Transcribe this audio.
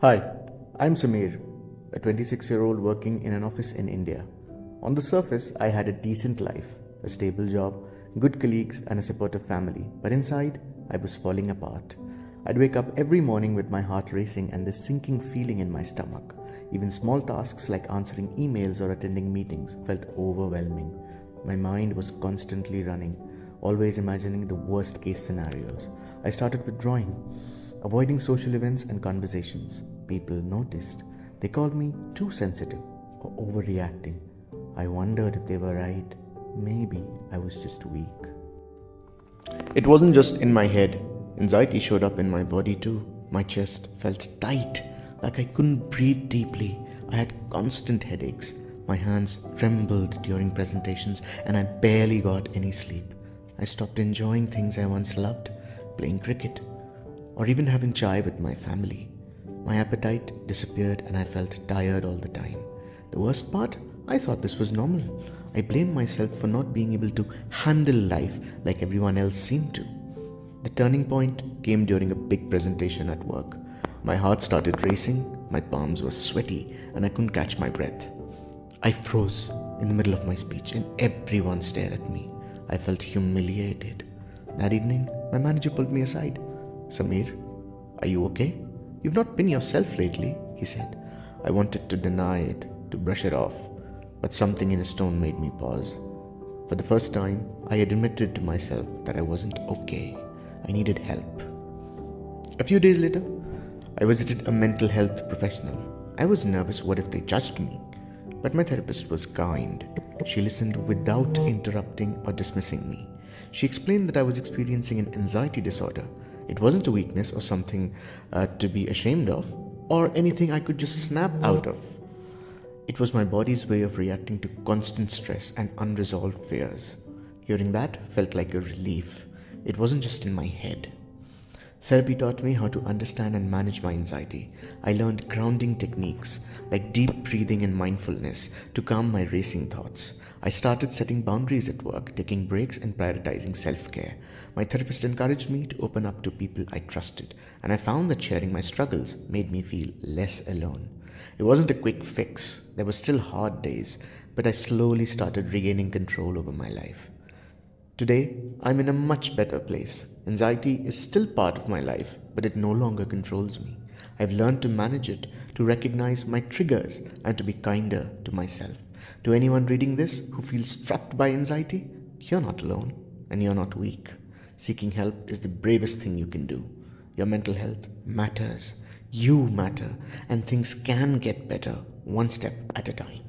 Hi, I'm Samir, a 26-year-old working in an office in India. On the surface, I had a decent life, a stable job, good colleagues, and a supportive family. But inside, I was falling apart. I'd wake up every morning with my heart racing and this sinking feeling in my stomach. Even small tasks like answering emails or attending meetings felt overwhelming. My mind was constantly running, always imagining the worst case scenarios. I started withdrawing, avoiding social events and conversations. People noticed. They called me too sensitive or overreacting. I wondered if they were right. Maybe I was just weak. It wasn't just in my head. Anxiety showed up in my body too. My chest felt tight, like I couldn't breathe deeply. I had constant headaches. My hands trembled during presentations, and I barely got any sleep. I stopped enjoying things I once loved, playing cricket, or even having chai with my family. My appetite disappeared, and I felt tired all the time. The worst part? I thought this was normal. I blamed myself for not being able to handle life like everyone else seemed to. The turning point came during a big presentation at work. My heart started racing, my palms were sweaty, and I couldn't catch my breath. I froze in the middle of my speech, and everyone stared at me. I felt humiliated. That evening, my manager pulled me aside. "Samir, are you okay? You've not been yourself lately," he said. I wanted to deny it, to brush it off, but something in his tone made me pause. For the first time, I admitted to myself that I wasn't okay. I needed help. A few days later, I visited a mental health professional. I was nervous, what if they judged me? But my therapist was kind. She listened without interrupting or dismissing me. She explained that I was experiencing an anxiety disorder. It wasn't a weakness or something to be ashamed of, or anything I could just snap out of. It was my body's way of reacting to constant stress and unresolved fears. Hearing that felt like a relief. It wasn't just in my head. Therapy taught me how to understand and manage my anxiety. I learned grounding techniques like deep breathing and mindfulness to calm my racing thoughts. I started setting boundaries at work, taking breaks, and prioritizing self-care. My therapist encouraged me to open up to people I trusted, and I found that sharing my struggles made me feel less alone. It wasn't a quick fix. There were still hard days, but I slowly started regaining control over my life. Today, I'm in a much better place. Anxiety is still part of my life, but it no longer controls me. I've learned to manage it, to recognize my triggers, and to be kinder to myself. To anyone reading this who feels trapped by anxiety, you're not alone and you're not weak. Seeking help is the bravest thing you can do. Your mental health matters. You matter, and things can get better one step at a time.